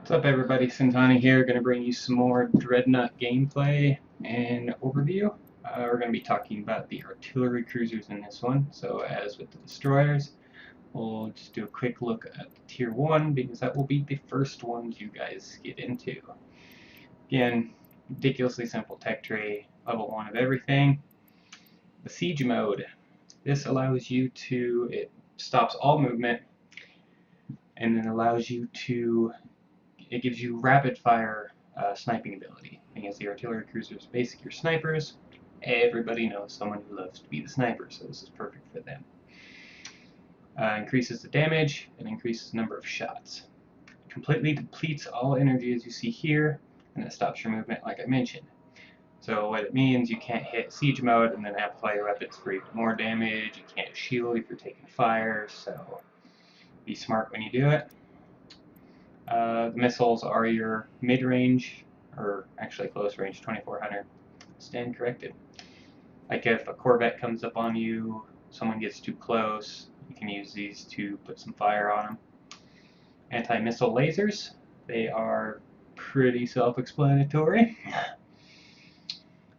What's up everybody, Sintani here, going to bring you some more Dreadnought gameplay and overview. We're going to be talking about the artillery cruisers in this one. So as with the destroyers, we'll just do a quick look at Tier 1 because that will be the first ones you guys get into. Again, ridiculously simple tech tree, level 1 of everything. The siege mode, this allows you to, it stops all movement and then allows you to it gives you rapid fire sniping ability. Against the artillery cruisers, basic your snipers. Everybody knows someone who loves to be the sniper, so this is perfect for them. Increases the damage and increases the number of shots. Completely depletes all energy as you see here, and it stops your movement like I mentioned. So what it means, you can't hit siege mode and then amplify your weapons for even more damage. You can't shield if you're taking fire, so be smart when you do it. The missiles are your mid-range, or actually close-range 2400. Stand corrected. Like if a Corvette comes up on you, someone gets too close, you can use these to put some fire on them. Anti-missile lasers, they are pretty self-explanatory.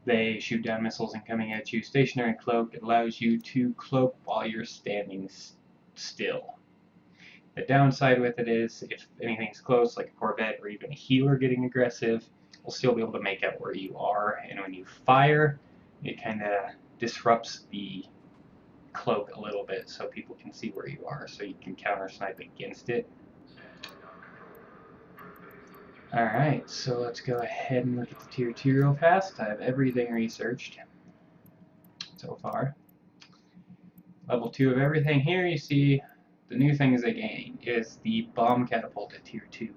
They shoot down missiles and coming at you. Stationary cloak, it allows you to cloak while you're standing still. The downside with it is, if anything's close, like a Corvette or even a healer getting aggressive, we'll still be able to make out where you are, and when you fire, it kind of disrupts the cloak a little bit so people can see where you are, so you can counter snipe against it. Alright, so let's go ahead and look at the Tier 2 real fast. I have everything researched so far. Level 2 of everything here, you see the new things they gain is the bomb catapult at Tier 2.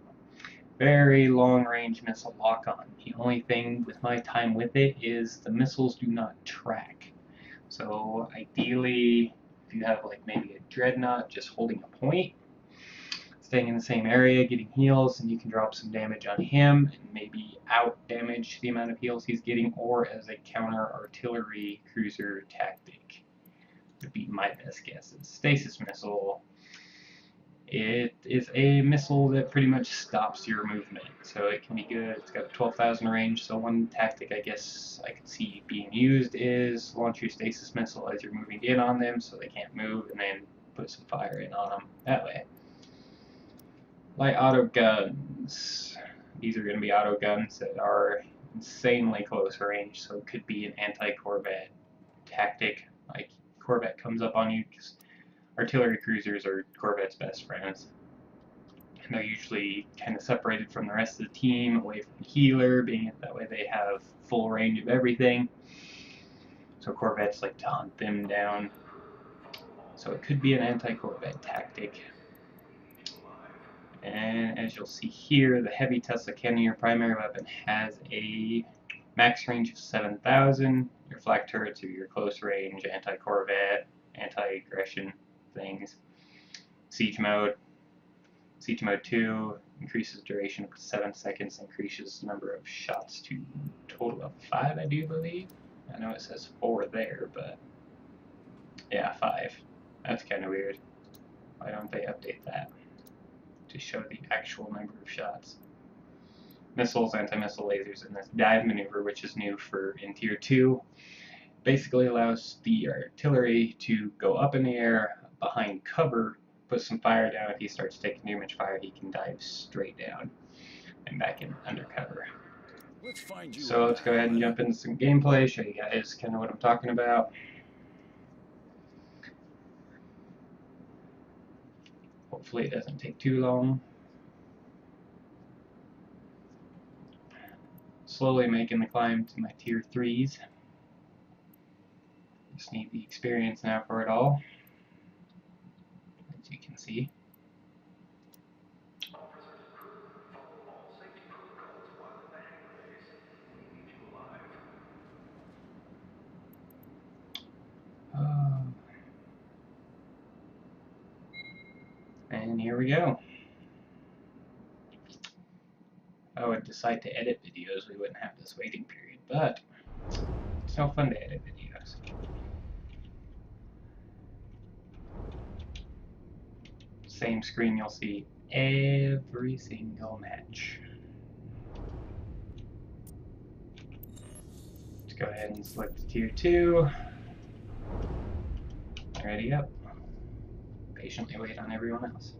Very long range missile lock on. The only thing with my time with it is the missiles do not track. So ideally, if you have like maybe a Dreadnought just holding a point, staying in the same area, getting heals, and you can drop some damage on him and maybe out damage the amount of heals he's getting, or as a counter artillery cruiser tactic would be my best guesses. Stasis missile. It is a missile that pretty much stops your movement, so it can be good. It's got 12,000 range, so one tactic I guess I could see being used is launch your stasis missile as you're moving in on them so they can't move, and then put some fire in on them that way. Light auto guns. These are going to be auto guns that are insanely close range, so it could be an anti-Corvette tactic. Like, Corvette comes up on you, just artillery cruisers are Corvette's best friends. And they're usually kind of separated from the rest of the team, away from the healer, being that way they have full range of everything. So Corvettes like to hunt them down. So it could be an anti-Corvette tactic. And as you'll see here, the heavy Tesla cannon, your primary weapon, has a max range of 7,000. Your flak turrets are your close range, anti-Corvette, anti-aggression things. Siege mode 2 increases duration up to 7 seconds, increases the number of shots to a total of 5, I do believe. I know it says 4 there, but yeah, 5. That's kind of weird. Why don't they update that to show the actual number of shots? Missiles, anti-missile lasers, and this dive maneuver, which is new for in Tier 2, basically allows the artillery to go up in the air behind cover, put some fire down. If he starts taking too much fire, he can dive straight down and back in undercover. So let's go ahead and jump into some gameplay, show you guys kind of what I'm talking about. Hopefully it doesn't take too long. Slowly making the climb to my Tier 3s. Just need the experience now for it all, as you can see. And here we go. If I would decide to edit videos, we wouldn't have this waiting period, but it's no fun to edit videos. Same screen you'll see every single match. Let's go ahead and select Tier 2. Ready up. Patiently wait on everyone else.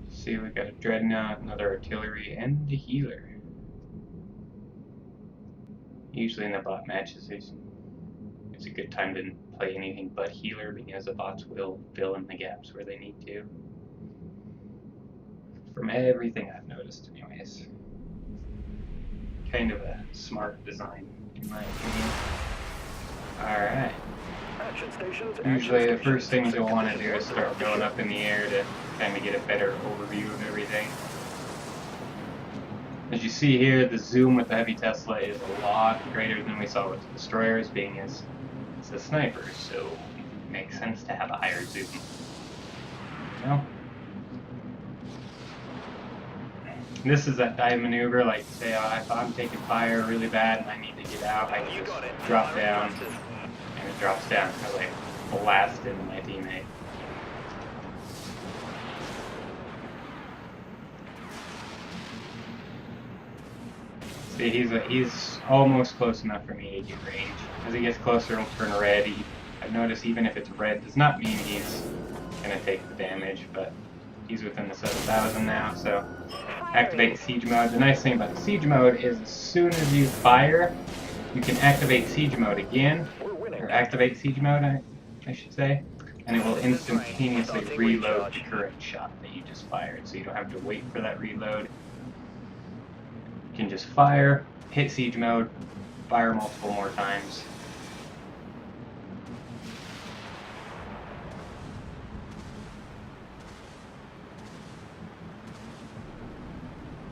See, we got a Dreadnought, another artillery, and a healer. Usually in the bot matches, it's a good time to play anything but healer because the bots will fill in the gaps where they need to. From everything I've noticed, anyways. Kind of a smart design, in my opinion. Alright. Usually the first things you'll want to do is start going up in the air to kind of get a better overview of everything. As you see here, the zoom with the heavy Tesla is a lot greater than we saw with the destroyers, being as it's a sniper, so it makes sense to have a higher zoom. You know? This is that dive maneuver, like say if I'm taking fire really bad and I need to get out, I can just drop down, and it drops down because I blast into my teammate. See, he's almost close enough for me to get range. As he gets closer, he'll turn red. I've noticed even if it's red, does not mean he's gonna take the damage, but he's within the 7,000 now, so activate siege mode. The nice thing about siege mode is as soon as you fire, you can activate siege mode again, or activate siege mode, I should say, and it will instantaneously reload the current shot that you just fired, so you don't have to wait for that reload. You can just fire, hit siege mode, fire multiple more times.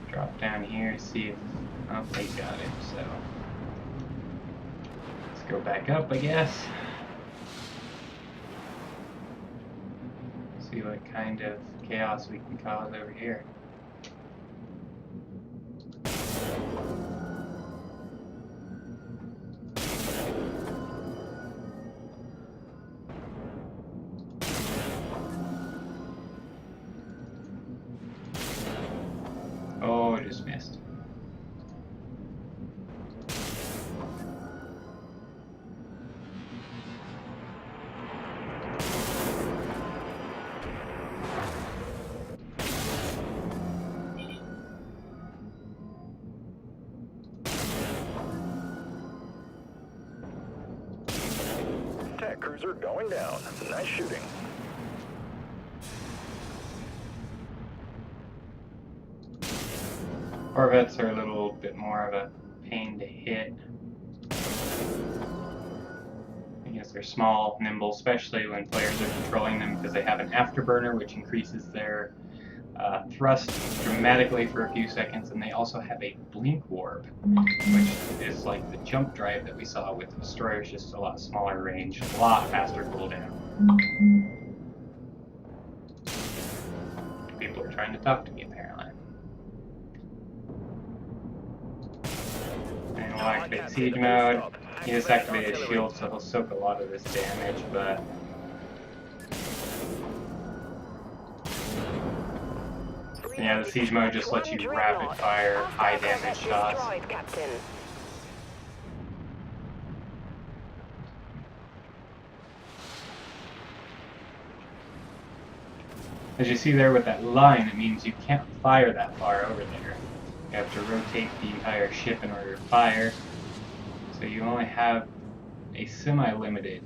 Drop down here, see if... oh, they got it, so... let's go back up, I guess. See what kind of chaos we can cause over here. Oh, I just missed. Attack cruiser going down. Nice shooting. Corvettes are a little bit more of a pain to hit. I guess they're small, nimble, especially when players are controlling them because they have an afterburner which increases their thrust dramatically for a few seconds, and they also have a blink warp, which is like the jump drive that we saw with the destroyers, just a lot smaller range, a lot faster cooldown. People are trying to talk to me apparently. And we'll activate siege mode. He just activated his shield, so he'll soak a lot of this damage, but yeah, the siege mode just lets you rapid fire high damage shots. As you see there with that line, it means you can't fire that far over there. You have to rotate the entire ship in order to fire. So you only have a semi-limited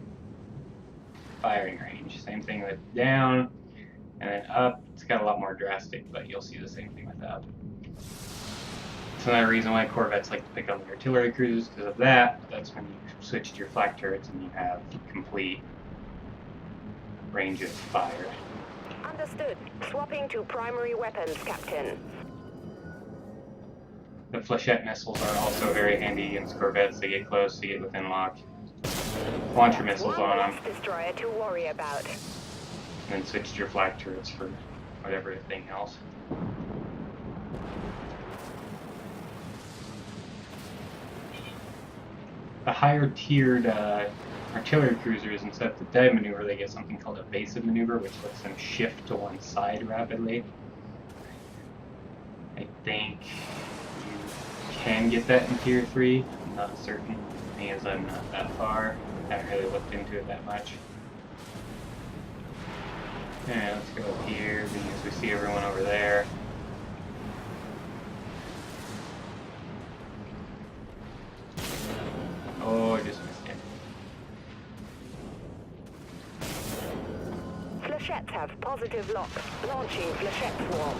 firing range. Same thing with down, and then up. It's got a lot more drastic, but you'll see the same thing with up. It's another reason why Corvettes like to pick on the artillery cruisers, because of that. That's when you switch to your flak turrets and you have complete range of fire. Understood. Swapping to primary weapons, Captain. The flechette missiles are also very handy against Corvettes. They get close, they get within lock. Launch your missiles on them. Destroyer to worry about. And then switch to your flak turrets for whatever thing else. higher tiered artillery cruisers, instead of the dive maneuver, they get something called evasive maneuver, which lets them shift to one side rapidly. I think you can get that in Tier 3. I'm not certain, as I'm not that far. I haven't really looked into it that much. Alright, let's go up here, because we see everyone over there. Oh, I just missed it. Flechettes have positive lock. Launching flechette swarm.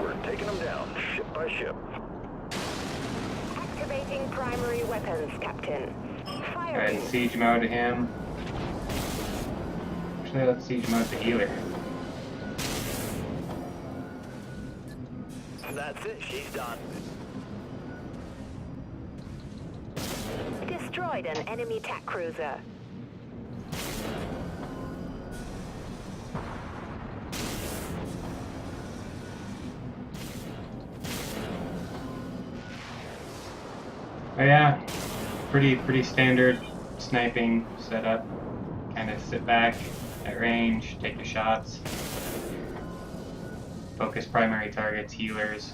We're taking them down, ship by ship. Activating primary weapons, Captain. Alright, Firing. siege mode to him. Actually, let's siege mode the healer. That's it, she's done. Destroyed an enemy attack cruiser. Oh yeah, pretty standard sniping setup. Kind of sit back at range, take your shots. Focus primary targets, healers.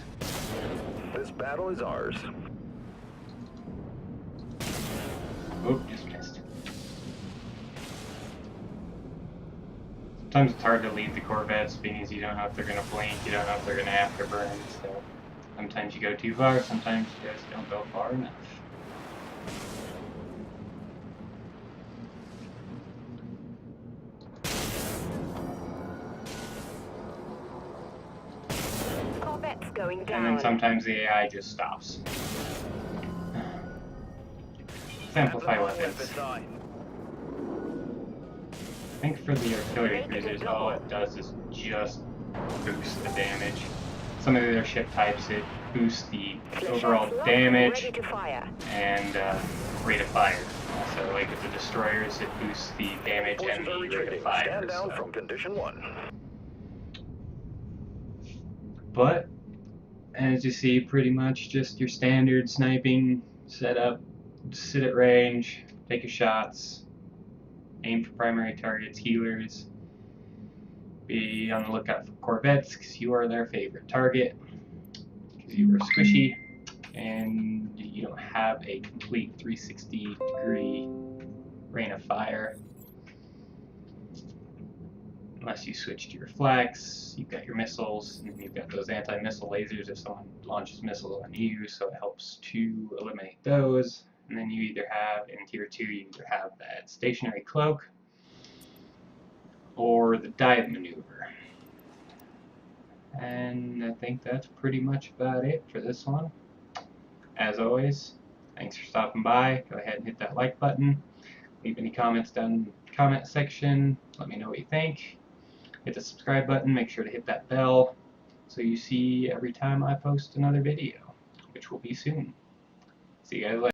This battle is ours. Oop, just missed. Sometimes it's hard to lead the corvettes because you don't know if they're going to blink, you don't know if they're going to afterburn, so sometimes you go too far, sometimes you just don't go far enough. Corvettes going down. And then sometimes the AI just stops. Amplify weapons. I think for the artillery cruisers, all it does is just boost the damage. Some of the other ship types, it boosts the overall damage Ready to fire. and rate of fire. Also, like with the destroyers, it boosts the damage and Forces are the rate retreating. of fire. Stand down So. from condition 1. But, as you see, pretty much just your standard sniping setup. Sit at range, take your shots, aim for primary targets, healers. Be on the lookout for corvettes, because you are their favorite target. Because you are squishy, and you don't have a complete 360-degree rain of fire. Unless you switch to your flax, you've got your missiles, and you've got those anti-missile lasers if someone launches missiles on you, so it helps to eliminate those. And then you either have, in Tier 2, you either have that stationary cloak, or the dive maneuver. And I think that's pretty much about it for this one. As always, thanks for stopping by. Go ahead and hit that like button. Leave any comments down in the comment section. Let me know what you think. Hit the subscribe button. Make sure to hit that bell so you see every time I post another video, which will be soon. See you guys later.